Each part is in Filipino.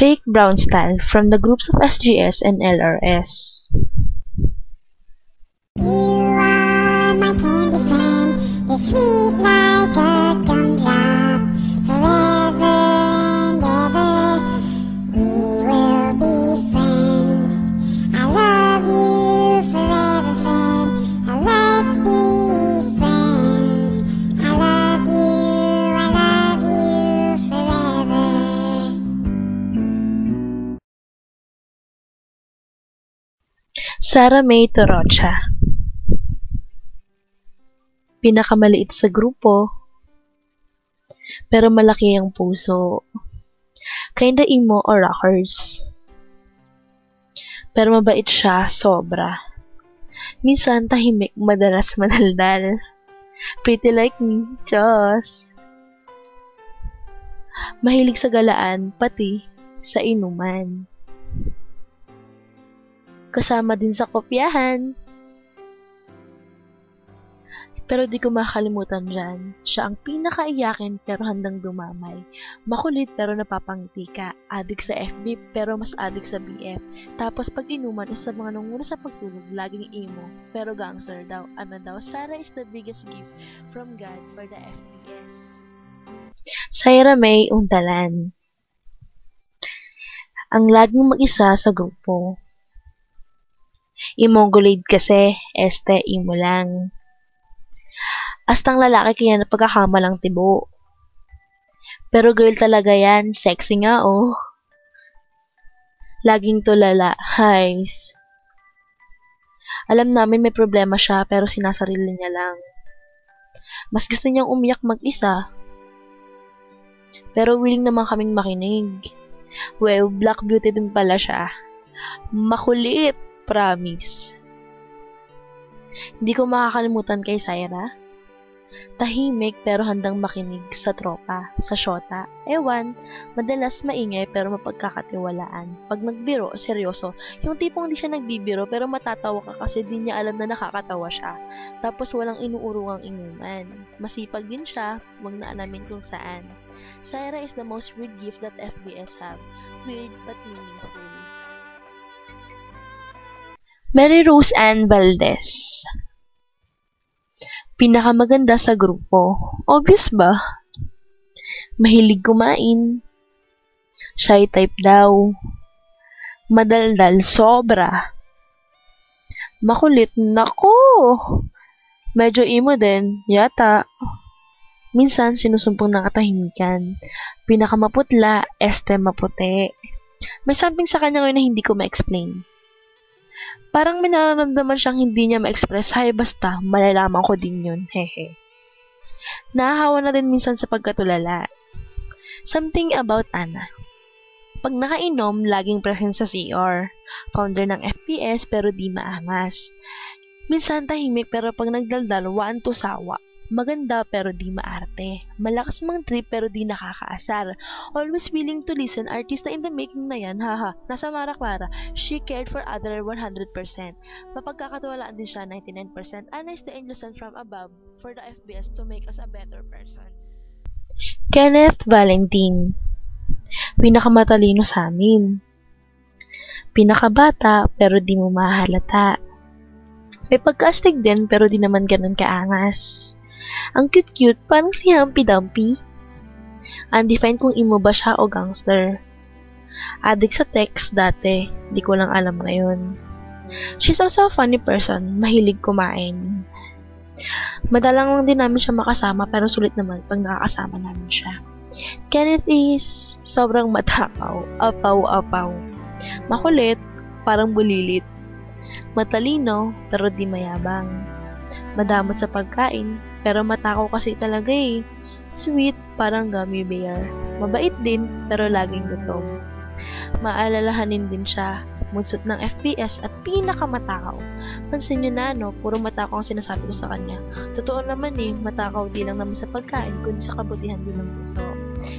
Fake brown style from the groups of SGS and LRS. You are my candy friend, you're sweet like a gumdrop. Forever and ever, we will be friends. I love you forever, friend. Let's be friends. I love you forever. Sara May Torocha. Pinakamaliit sa grupo, pero malaki ang puso. Kinda emo or rockers. Pero mabait siya, sobra. Minsan tahimik, madalas madaldal. Pretty like me, Diyos. Mahilig sa galaan, pati sa inuman. Kasama din sa kopyahan. Pero di ko makalimutan dyan. Siya ang pinakaiyakin pero handang dumamay. Makulit pero napapangiti ka. Adik sa FB pero mas adik sa BF. Tapos pag inuman isa sa mga nanguna sa pagtulog, laging emo. Pero gangster daw. Ano daw? Sara is the biggest gift from God for the FBS. Sara May Untalan. Ang laging mag-isa sa grupo. Imongolid kasi, imo lang. Astang lalaki kaya napagkakamalang tibo. Pero girl talaga yan, sexy nga oh. Laging tulala, highs. Alam namin may problema siya pero sinasarili niya lang. Mas gusto niyang umiyak mag-isa. Pero willing naman kaming makinig. Well, black beauty din pala siya. Makulit, promise. Hindi ko makakalimutan kay Sara. Tahimik pero handang makinig sa tropa, sa syota. Ewan, madalas maingay pero mapagkakatiwalaan. Pag nagbiro, seryoso. Yung tipong di siya nagbibiro pero matatawa ka kasi di niya alam na nakakatawa siya. Tapos walang inuurungang inuman. Masipag din siya, wag na alamin kung saan. Sara is the most weird gift that FBS have. Weird but meaningful. Mary Rose Ann Valdez. Pinakamaganda sa grupo. Obvious ba? Mahilig kumain. Shy type daw. Madaldal sobra. Makulit, nako. Medyo emo din, yata. Minsan sinusumpong ng katahimikan. Pinakamaputla, maputi. May something sa kanya ngayon na hindi ko ma-explain. Parang may nararamdaman siyang hindi niya ma-express. Hay, basta, malalaman ko din yun. Hehe. Nahahawa na din minsan sa pagkatulala. Something about Ana. Pag nakainom, laging present sa CR. Founder ng FPS pero di maangas. Minsan tahimik pero pag nagdaldal, waan to sawa. Maganda pero di maarte. Malakas mang trip pero di nakakaasar. Always willing to listen. Artista in the making na yan, haha. Nasa Mara Clara, she cared for other 100%. Mapagkakatiwalaan din siya 99%. Anna is the angel sent from above for the FBS to make us a better person. Kenneth Valentin. Pinakamatalino sa amin. Pinakabata pero di mo mahalata. May pagkaastig din pero di naman ganun kaangas. Ang cute-cute, parang si Humpy Dumpy. Undefined kung emo ba siya o gangster. Addict sa text dati, di ko lang alam ngayon. She's also a funny person, mahilig kumain. Madalang lang din namin siya makasama pero sulit naman pag nakakasama namin siya. Kenneth is sobrang matakaw, apaw-apaw. Makulit, parang bulilit. Matalino, pero di mayabang. Madamot sa pagkain, pero matakaw kasi talaga eh. Sweet, parang gummy bear. Mabait din, pero laging gutom. Maalalahanin din siya, munsot ng FPS at pinakamatakaw. Pansin nyo na puro matakaw ang sinasabi ko sa kanya. Totoo naman eh, matakaw di lang naman sa pagkain, kundi sa kabutihan din ng puso.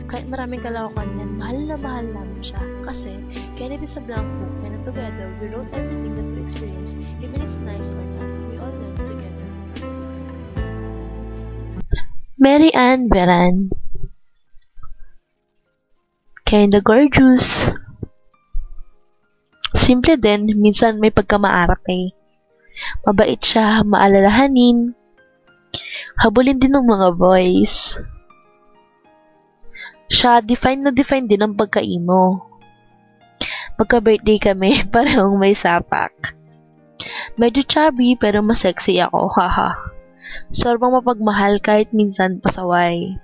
Kahit maraming kalawakan yan, mahal namin siya. Kasi, Kennedy sa blank book, and together, we wrote everything that we experienced, even it's nice or not, we all learn together. Mary Ann Veran. Kinda gorgeous. Simple din, minsan may pagkamaarte. Mabait siya, maalalahanin. Habulin din ng mga boys. Siya, define din ang pagka-emo. Pagka-birthday kami, parehong may sapak. Medyo chubby, pero mas sexy ako, haha. Sobrang mapagmahal kahit minsan pasaway.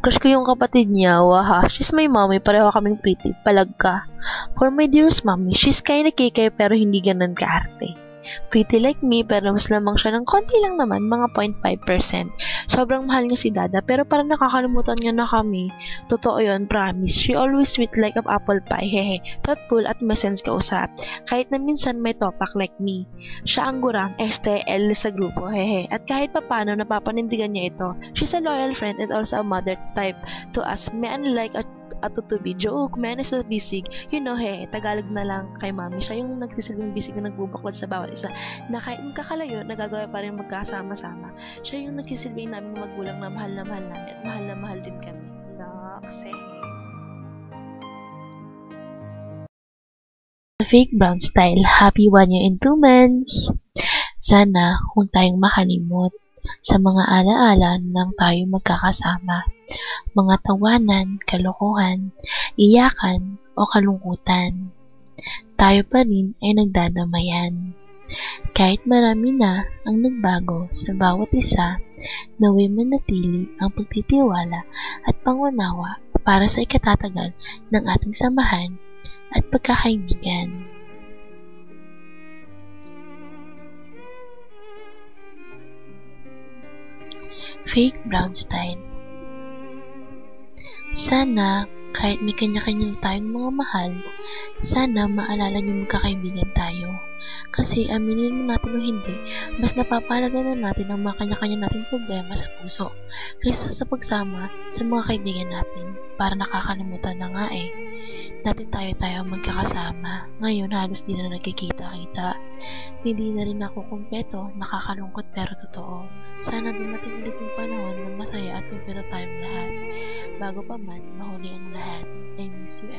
Crush ko yung kapatid niya, waha. She's my mommy, pareho kaming pretty, palag ka. For my dearest mommy, she's kinda kikay pero hindi ganun kaarte. Pretty like me, pero mas lamang siya ng konti lang naman, mga 0.5%. Sobrang mahal niya si Dada, pero parang nakakalimutan niya na kami. Totoo yun, promise. She always sweet like an apple pie, hehe. Thoughtful at may sense kausap. Kahit na minsan may topak like me. Siya ang gurang, STL sa grupo, hehe. At kahit papano napapanindigan niya ito. She's a loyal friend and also a mother type to us. May unlike at tutubi, joke, man is a bisig. You know, Tagalog na lang kay mami. Siya yung nagsisilbing bisig na nagbubuklod sa bawat isa. Na kahit magkakalayo, nagagawa pa rin magkasama-sama. Siya yung nagsisilbing namin magulang na mahal namin at mahal na mahal din kami. Nakse. Fake Brown Style, happy 1 year and 2 months. Sana huwag tayong makalimot sa mga alaala nang tayo magkakasama. Mga tawanan, kalokohan, iyakan, o kalungkutan. Tayo pa rin ay nagdadamayan. Kahit marami na ang nagbago sa bawat isa, naway manatili ang pagtitiwala at pangunawa para sa ikatatagal ng ating samahan at pagkakaibigan. Fake Brown Style. Sana, kahit may kanya-kanya tayong mga mahal, sana maalala niyo magkakaibigan tayo. Kasi aminin mo natin o hindi, mas napapalaga na natin ang mga kanya-kanya nating problema sa puso kaysa sa pagsama sa mga kaibigan natin. Para nakakalimutan na nga natin tayo magkakasama. Ngayon halos di na nagkikita-kita. Hindi na rin ako kumpleto, nakakalungkot pero totoo. Sana dumating ulit yung panahon na masaya at kumpleto tayong lahat. Bago pa man, mahuli ang lahat. I miss you,